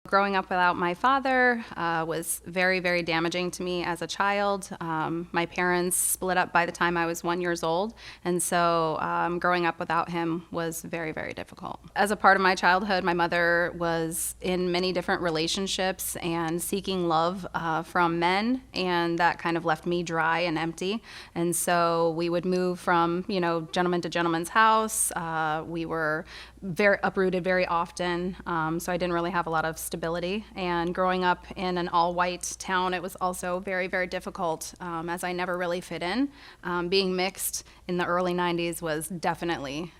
Growing up without my father was very, very damaging to me as a child. My parents split up by the time I was 1 year old, and so growing up without him was very, very difficult. As a part of my childhood, my mother was in many different relationships and seeking love from men, and that kind of left me dry and empty. And so we would move from, gentleman to gentleman's house. We were very uprooted very often, so I didn't really have a lot of stability. And growing up in an all-white town, it was also very, very difficult, as I never really fit in. Being mixed in the early 90s was definitely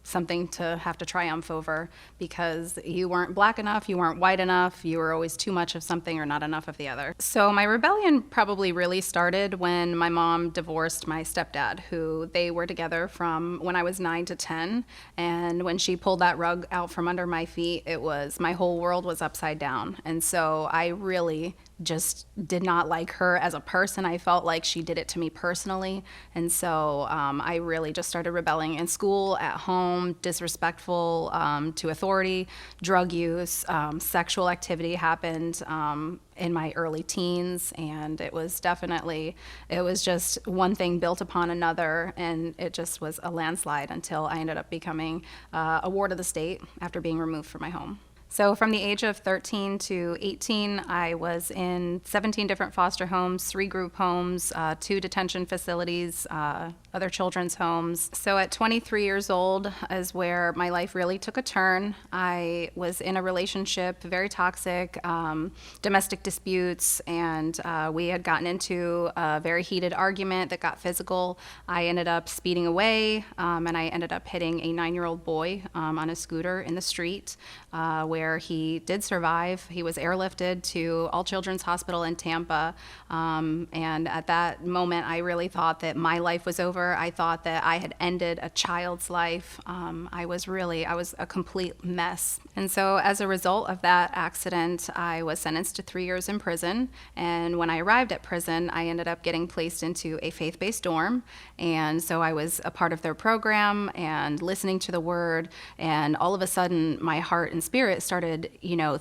something to have to triumph over, because you weren't black enough, you weren't white enough, you were always too much of something or not enough of the other. So my rebellion probably really started when my mom divorced my stepdad, who they were together from when I was 9 to 10. And when she pulled that rug out from under my feet, my whole world was upside down. And so I really just did not like her as a person. I felt like she did it to me personally. And so I really just started rebelling in school, at home, disrespectful to authority, drug use, sexual activity happened in my early teens. And it was just one thing built upon another. And it just was a landslide until I ended up becoming a ward of the state after being removed from my home. So from the age of 13 to 18, I was in 17 different foster homes, 3 group homes, 2 detention facilities, other children's homes. So at 23 years old is where my life really took a turn. I was in a relationship, very toxic, domestic disputes, and we had gotten into a very heated argument that got physical. I ended up speeding away, and I ended up hitting a 9-year-old boy on a scooter in the street, where he did survive. He was airlifted to All Children's Hospital in Tampa, and at that moment I really thought that my life was over. I thought that I had ended a child's life. I was a complete mess. And so as a result of that accident, I was sentenced to 3 years in prison. And when I arrived at prison, I ended up getting placed into a faith-based dorm. And so I was a part of their program and listening to the word. And all of a sudden, my heart and spirit started,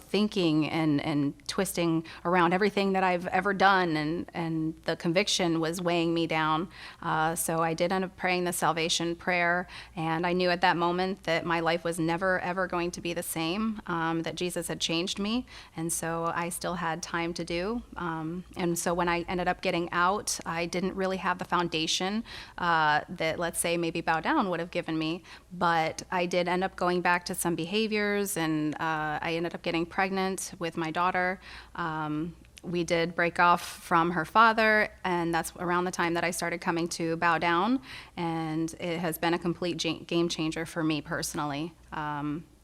thinking and twisting around everything that I've ever done. And the conviction was weighing me down. So I did end up praying the salvation prayer. And I knew at that moment that my life was never, ever going to be the same. That Jesus had changed me, and so I still had time to do. And so when I ended up getting out, I didn't really have the foundation that, let's say, maybe Bow Down would have given me, but I did end up going back to some behaviors, and I ended up getting pregnant with my daughter. We did break off from her father, and that's around the time that I started coming to Bow Down, and it has been a complete game changer for me personally.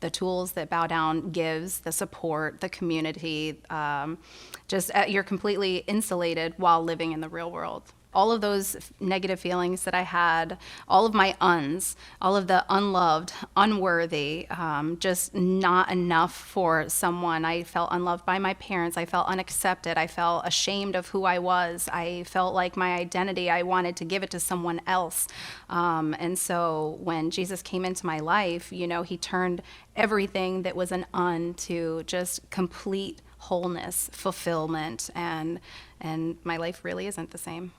The tools that Bow Down gives, the support, the community, you're completely insulated while living in the real world. All of those negative feelings that I had, all of my all of the unloved, unworthy, just not enough for someone. I felt unloved by my parents. I felt unaccepted. I felt ashamed of who I was. I felt like my identity, I wanted to give it to someone else. And so when Jesus came into my life, he turned everything that was an to just complete wholeness, fulfillment, and my life really isn't the same.